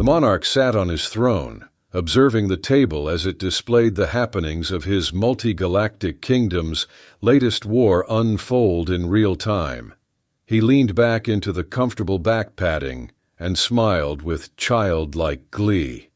monarch sat on his throne, observing the table as it displayed the happenings of his multi-galactic kingdom's latest war unfold in real time. He leaned back into the comfortable back padding and smiled with childlike glee.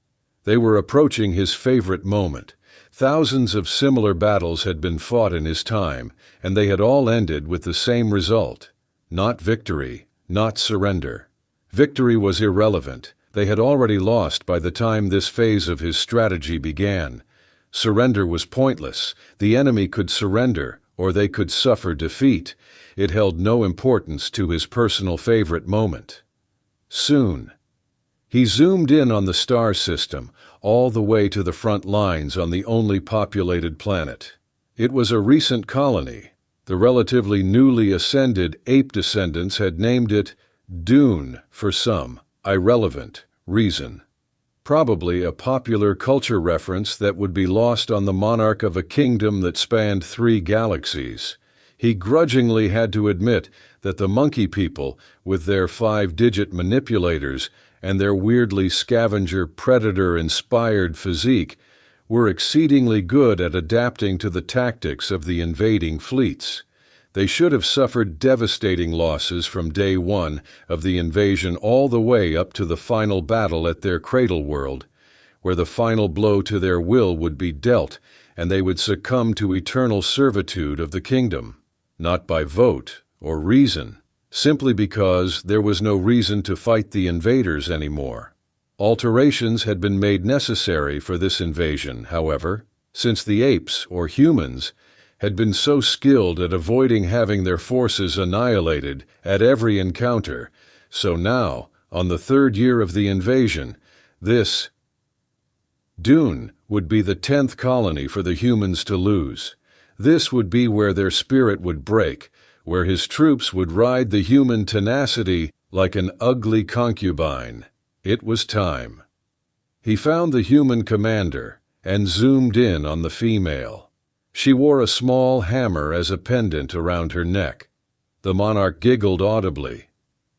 They were approaching his favorite moment. Thousands of similar battles had been fought in his time, and they had all ended with the same result. Not victory, not surrender. Victory was irrelevant. They had already lost by the time this phase of his strategy began. Surrender was pointless. The enemy could surrender, or they could suffer defeat. It held no importance to his personal favorite moment. Soon, he zoomed in on the star system, all the way to the front lines on the only populated planet. It was a recent colony. The relatively newly ascended ape descendants had named it Dune for some irrelevant reason. Probably a popular culture reference that would be lost on the monarch of a kingdom that spanned 3 galaxies. He grudgingly had to admit that the monkey people, with their 5-digit manipulators and their weirdly scavenger predator-inspired physique, were exceedingly good at adapting to the tactics of the invading fleets. They should have suffered devastating losses from day one of the invasion all the way up to the final battle at their cradle world, where the final blow to their will would be dealt and they would succumb to eternal servitude of the kingdom, not by vote or reason, simply because there was no reason to fight the invaders anymore. Alterations had been made necessary for this invasion, however, since the apes, or humans, had been so skilled at avoiding having their forces annihilated at every encounter. So now, on the 3rd year of the invasion, this Dune would be the 10th colony for the humans to lose. This would be where their spirit would break, where his troops would ride the human tenacity like an ugly concubine. It was time. He found the human commander and zoomed in on the female. She wore a small hammer as a pendant around her neck. The monarch giggled audibly.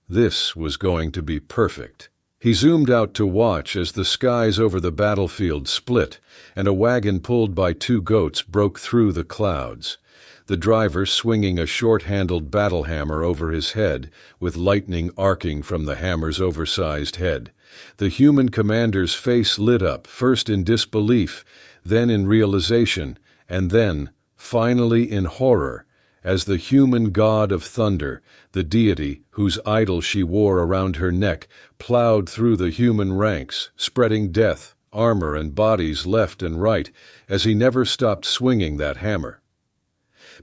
This was going to be perfect. He zoomed out to watch as the skies over the battlefield split and a wagon pulled by 2 goats broke through the clouds. The driver swinging a short-handled battle hammer over his head, with lightning arcing from the hammer's oversized head. The human commander's face lit up, first in disbelief, then in realization, and then, finally in horror, as the human god of thunder, the deity whose idol she wore around her neck, plowed through the human ranks, spreading death, armor, and bodies left and right, as he never stopped swinging that hammer.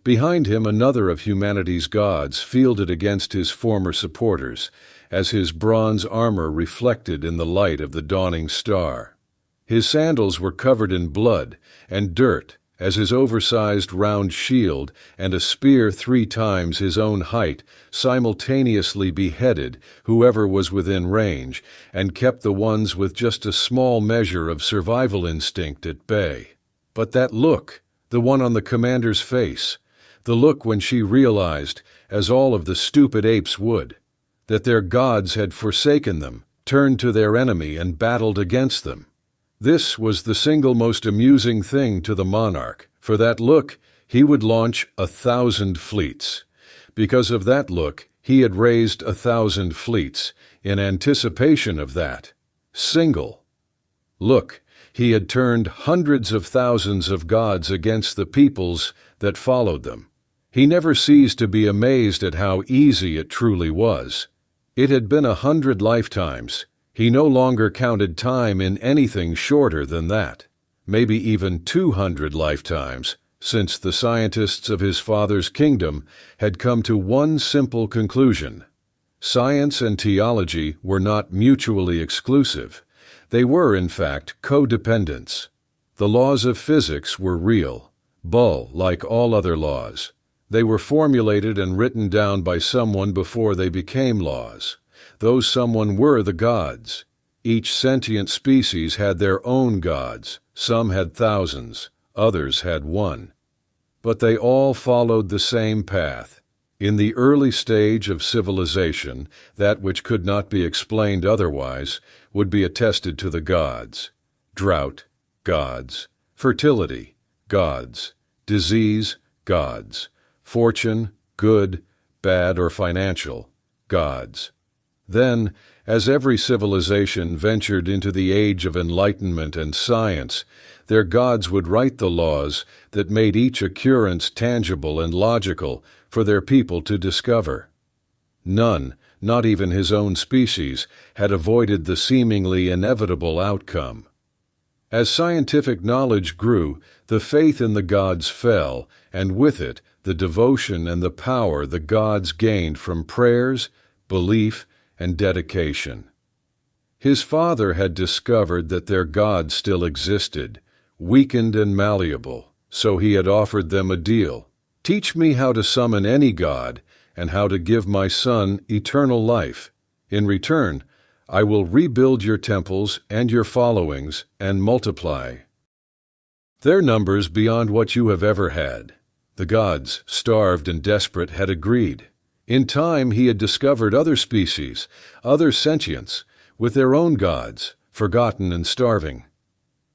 Behind him, another of humanity's gods fielded against his former supporters, as his bronze armor reflected in the light of the dawning star. His sandals were covered in blood and dirt, as his oversized round shield and a spear 3 times his own height simultaneously beheaded whoever was within range and kept the ones with just a small measure of survival instinct at bay. But that look, the one on the commander's face, the look when she realized, as all of the stupid apes would, that their gods had forsaken them, turned to their enemy and battled against them. This was the single most amusing thing to the monarch. For that look, he would launch 1,000 fleets. Because of that look, he had raised 1,000 fleets, in anticipation of that single look. He had turned hundreds of thousands of gods against the peoples that followed them. He never ceased to be amazed at how easy it truly was. It had been 100 lifetimes. He no longer counted time in anything shorter than that, maybe even 200 lifetimes, since the scientists of his father's kingdom had come to one simple conclusion. Science and theology were not mutually exclusive. They were, in fact, codependents. The laws of physics were real, like all other laws. They were formulated and written down by someone before they became laws. Those someone were the gods. Each sentient species had their own gods. Some had thousands, others had one. But they all followed the same path. In the early stage of civilization, that which could not be explained otherwise would be attested to the gods. Drought, gods. Fertility, gods. Disease, gods. Fortune, good, bad, or financial, gods. Then, as every civilization ventured into the age of enlightenment and science, their gods would write the laws that made each occurrence tangible and logical for their people to discover. None, not even his own species, had avoided the seemingly inevitable outcome. As scientific knowledge grew, the faith in the gods fell, and with it, the devotion and the power the gods gained from prayers, belief, and dedication. His father had discovered that their gods still existed, weakened and malleable, so he had offered them a deal. Teach me how to summon any god, and how to give my son eternal life. In return, I will rebuild your temples and your followings and multiply their numbers beyond what you have ever had. The gods, starved and desperate, had agreed. In time, he had discovered other species, other sentients, with their own gods, forgotten and starving.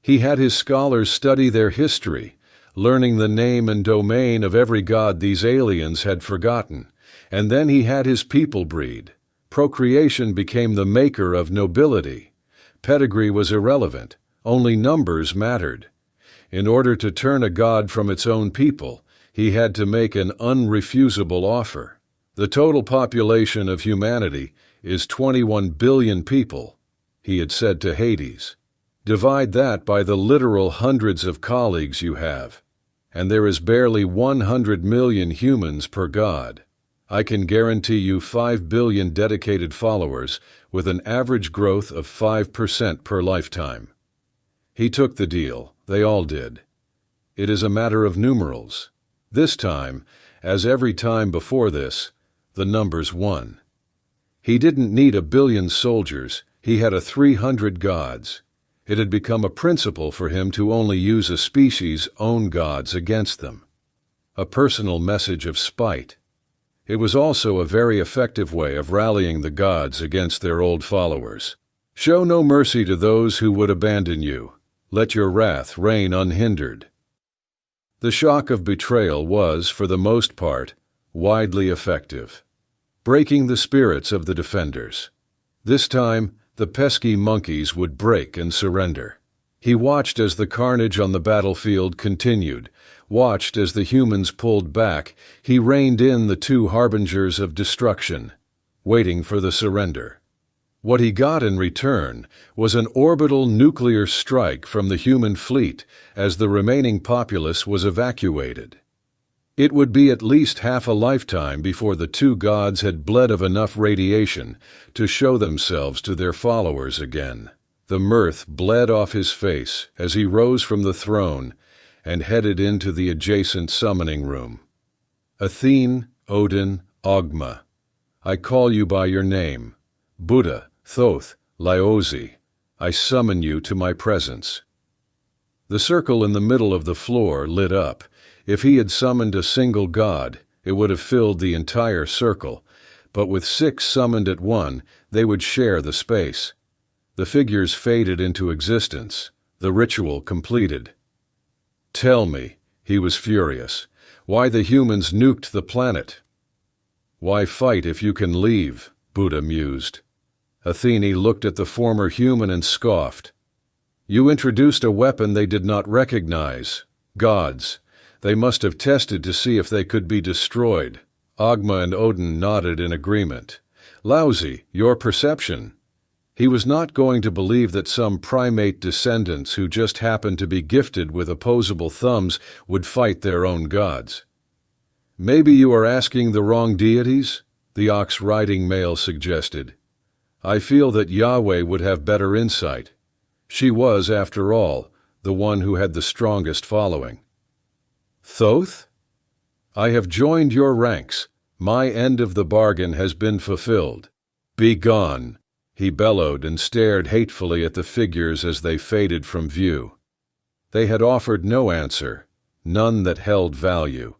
He had his scholars study their history, learning the name and domain of every god these aliens had forgotten, and then he had his people breed. Procreation became the maker of nobility. Pedigree was irrelevant, only numbers mattered. In order to turn a god from its own people, he had to make an unrefusable offer. The total population of humanity is 21 billion people, he had said to Hades. Divide that by the literal hundreds of colleagues you have, and there is barely 100 million humans per god. I can guarantee you 5 billion dedicated followers with an average growth of 5% per lifetime. He took the deal. They all did. It is a matter of numerals. This time, as every time before this, the numbers won. He didn't need 1 billion soldiers. He had 300 gods. It had become a principle for him to only use a species' own gods against them. A personal message of spite. It was also a very effective way of rallying the gods against their old followers. Show no mercy to those who would abandon you. Let your wrath reign unhindered. The shock of betrayal was, for the most part, widely effective, breaking the spirits of the defenders. This time, the pesky monkeys would break and surrender. He watched as the carnage on the battlefield continued, watched as the humans pulled back. He reined in the two harbingers of destruction, waiting for the surrender. What he got in return was an orbital nuclear strike from the human fleet as the remaining populace was evacuated. It would be at least half a lifetime before the two gods had bled of enough radiation to show themselves to their followers again. The mirth bled off his face as he rose from the throne and headed into the adjacent summoning room. Athene, Odin, Ogma, I call you by your name. Buddha, Thoth, Laozi, I summon you to my presence. The circle in the middle of the floor lit up. If he had summoned a single god, it would have filled the entire circle, but with 6 summoned at one, they would share the space. The figures faded into existence, the ritual completed. Tell me, he was furious, why the humans nuked the planet. Why fight if you can leave? Buddha mused. Athene looked at the former human and scoffed. You introduced a weapon they did not recognize. Gods. They must have tested to see if they could be destroyed. Ogma and Odin nodded in agreement. Lousy, your perception. He was not going to believe that some primate descendants who just happened to be gifted with opposable thumbs would fight their own gods. Maybe you are asking the wrong deities? The ox-riding male suggested. I feel that Yahweh would have better insight. She was, after all, the one who had the strongest following. Thoth? I have joined your ranks. My end of the bargain has been fulfilled. Be gone, he bellowed and stared hatefully at the figures as they faded from view. They had offered no answer, none that held value.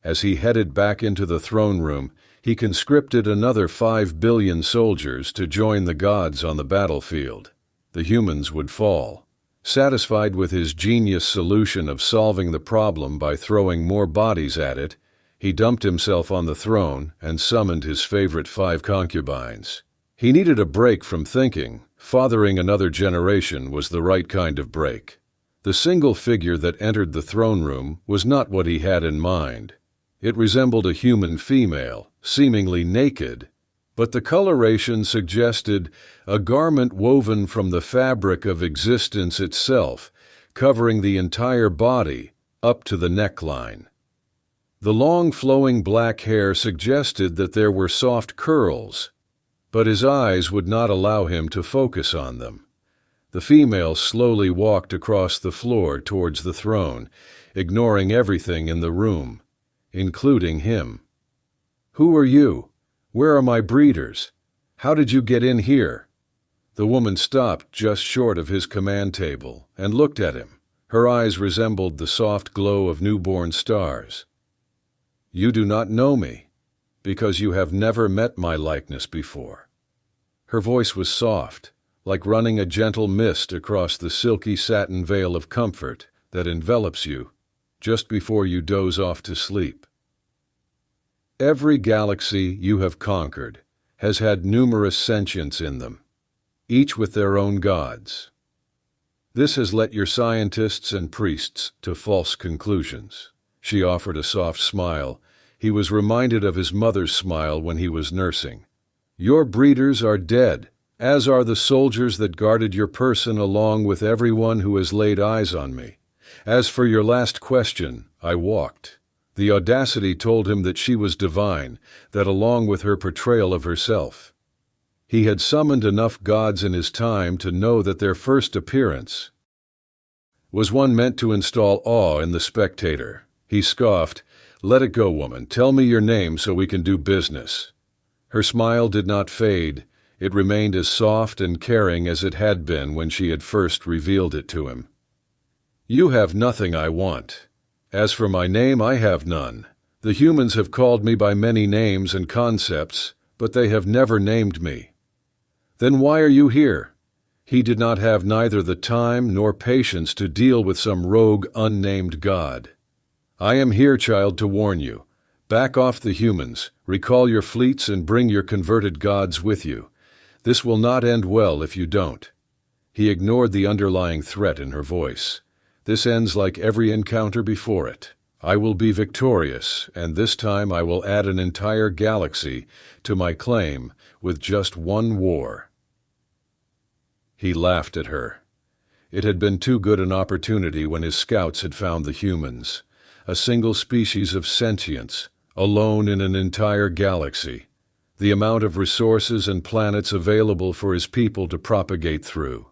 As he headed back into the throne room, he conscripted another 5 billion soldiers to join the gods on the battlefield. The humans would fall. Satisfied with his genius solution of solving the problem by throwing more bodies at it, he dumped himself on the throne and summoned his favorite 5 concubines. He needed a break from thinking. Fathering another generation was the right kind of break. The single figure that entered the throne room was not what he had in mind. It resembled a human female, seemingly naked, but the coloration suggested a garment woven from the fabric of existence itself, covering the entire body up to the neckline. The long flowing black hair suggested that there were soft curls, but his eyes would not allow him to focus on them. The female slowly walked across the floor towards the throne, ignoring everything in the room, including him. "Who are you? Where are my breeders? How did you get in here?" The woman stopped just short of his command table and looked at him. Her eyes resembled the soft glow of newborn stars. "You do not know me, because you have never met my likeness before." Her voice was soft, like running a gentle mist across the silky satin veil of comfort that envelops you just before you doze off to sleep. Every galaxy you have conquered has had numerous sentients in them, each with their own gods. This has led your scientists and priests to false conclusions. She offered a soft smile. He was reminded of his mother's smile when he was nursing. "Your breeders are dead, as are the soldiers that guarded your person along with everyone who has laid eyes on me. As for your last question, I walked." The audacity told him that she was divine, that along with her portrayal of herself, he had summoned enough gods in his time to know that their first appearance was one meant to install awe in the spectator. He scoffed, "Let it go, woman. Tell me your name so we can do business." Her smile did not fade. It remained as soft and caring as it had been when she had first revealed it to him. "You have nothing I want. As for my name, I have none. The humans have called me by many names and concepts, but they have never named me." "Then why are you here?" He did not have neither the time nor patience to deal with some rogue, unnamed god. "I am here, child, to warn you. Back off the humans, recall your fleets, and bring your converted gods with you. This will not end well if you don't." He ignored the underlying threat in her voice. "This ends like every encounter before it. I will be victorious, and this time I will add an entire galaxy to my claim with just one war." He laughed at her. It had been too good an opportunity when his scouts had found the humans, a single species of sentience, alone in an entire galaxy. The amount of resources and planets available for his people to propagate through.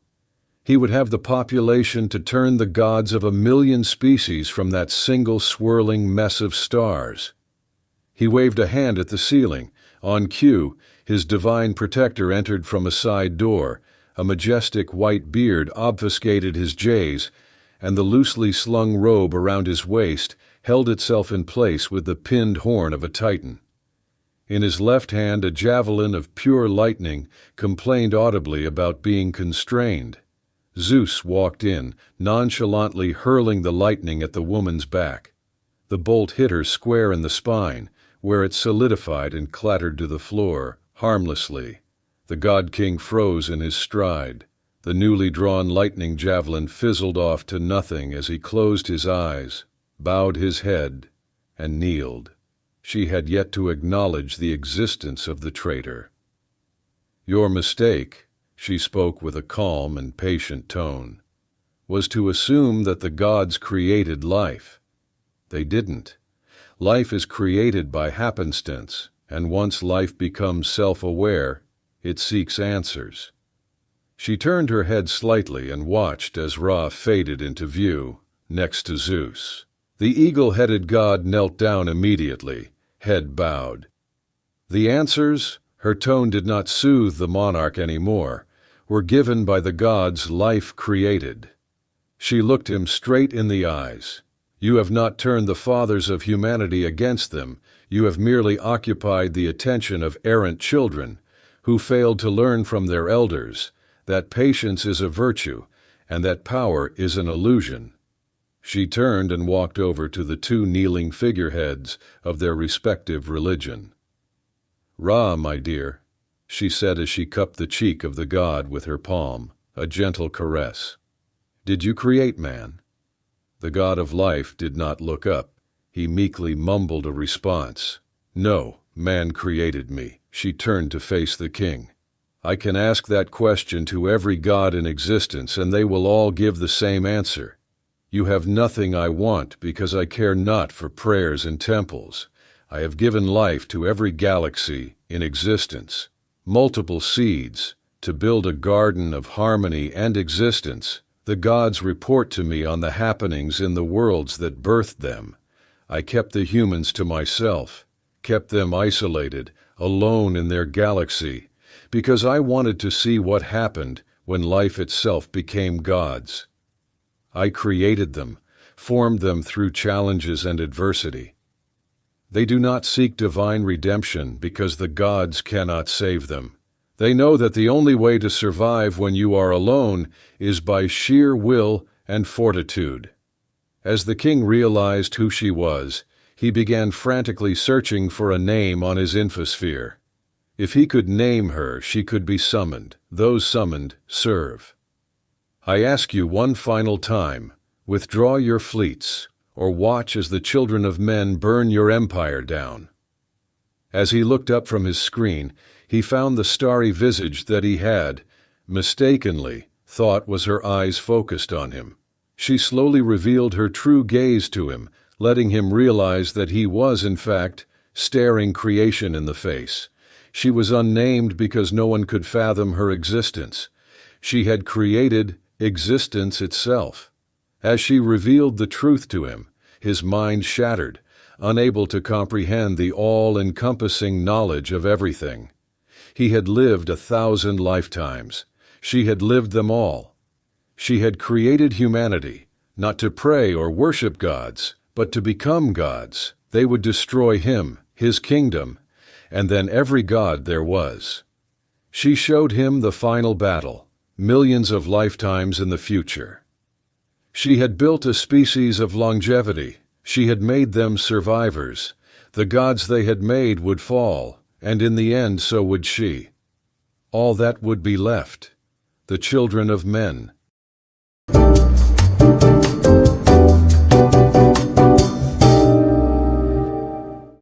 He would have the population to turn the gods of 1,000,000 species from that single swirling mess of stars. He waved a hand at the ceiling. On cue, his divine protector entered from a side door. A majestic white beard obfuscated his jays, and the loosely slung robe around his waist held itself in place with the pinned horn of a titan. In his left hand, a javelin of pure lightning complained audibly about being constrained. Zeus walked in, nonchalantly hurling the lightning at the woman's back. The bolt hit her square in the spine, where it solidified and clattered to the floor, harmlessly. The god-king froze in his stride. The newly drawn lightning javelin fizzled off to nothing as he closed his eyes, bowed his head, and kneeled. She had yet to acknowledge the existence of the traitor. "Your mistake," she spoke with a calm and patient tone, "was to assume that the gods created life. They didn't. Life is created by happenstance, and once life becomes self-aware, it seeks answers." She turned her head slightly and watched as Ra faded into view, next to Zeus. The eagle-headed god knelt down immediately, head bowed. The answers, her tone did not soothe the monarch anymore, were given by the gods life created. She looked him straight in the eyes. You have not turned the fathers of humanity against them, you have merely occupied the attention of errant children, who failed to learn from their elders that patience is a virtue, and that power is an illusion. She turned and walked over to the two kneeling figureheads of their respective religion. "Ra, my dear," she said as she cupped the cheek of the god with her palm, a gentle caress. "Did you create man?" The god of life did not look up. He meekly mumbled a response. "No, man created me." She turned to face the king. "I can ask that question to every god in existence, and they will all give the same answer. You have nothing I want, because I care not for prayers and temples. I have given life to every galaxy in existence, multiple seeds, to build a garden of harmony and existence. The gods report to me on the happenings in the worlds that birthed them. I kept the humans to myself, kept them isolated, alone in their galaxy, because I wanted to see what happened when life itself became gods. I created them, formed them through challenges and adversity. They do not seek divine redemption because the gods cannot save them. They know that the only way to survive when you are alone is by sheer will and fortitude." As the king realized who she was, he began frantically searching for a name on his infosphere. If he could name her, she could be summoned. Those summoned serve. "I ask you one final time, withdraw your fleets, or watch as the children of men burn your empire down." As he looked up from his screen, he found the starry visage that he had, mistakenly, thought was her eyes focused on him. She slowly revealed her true gaze to him, letting him realize that he was, in fact, staring creation in the face. She was unnamed because no one could fathom her existence. She had created existence itself. As she revealed the truth to him, his mind shattered, unable to comprehend the all-encompassing knowledge of everything. He had lived 1,000 lifetimes. She had lived them all. She had created humanity, not to pray or worship gods, but to become gods. They would destroy him, his kingdom, and then every god there was. She showed him the final battle, millions of lifetimes in the future. She had built a species of longevity. She had made them survivors. The gods they had made would fall, and in the end so would she. All that would be left, the children of men,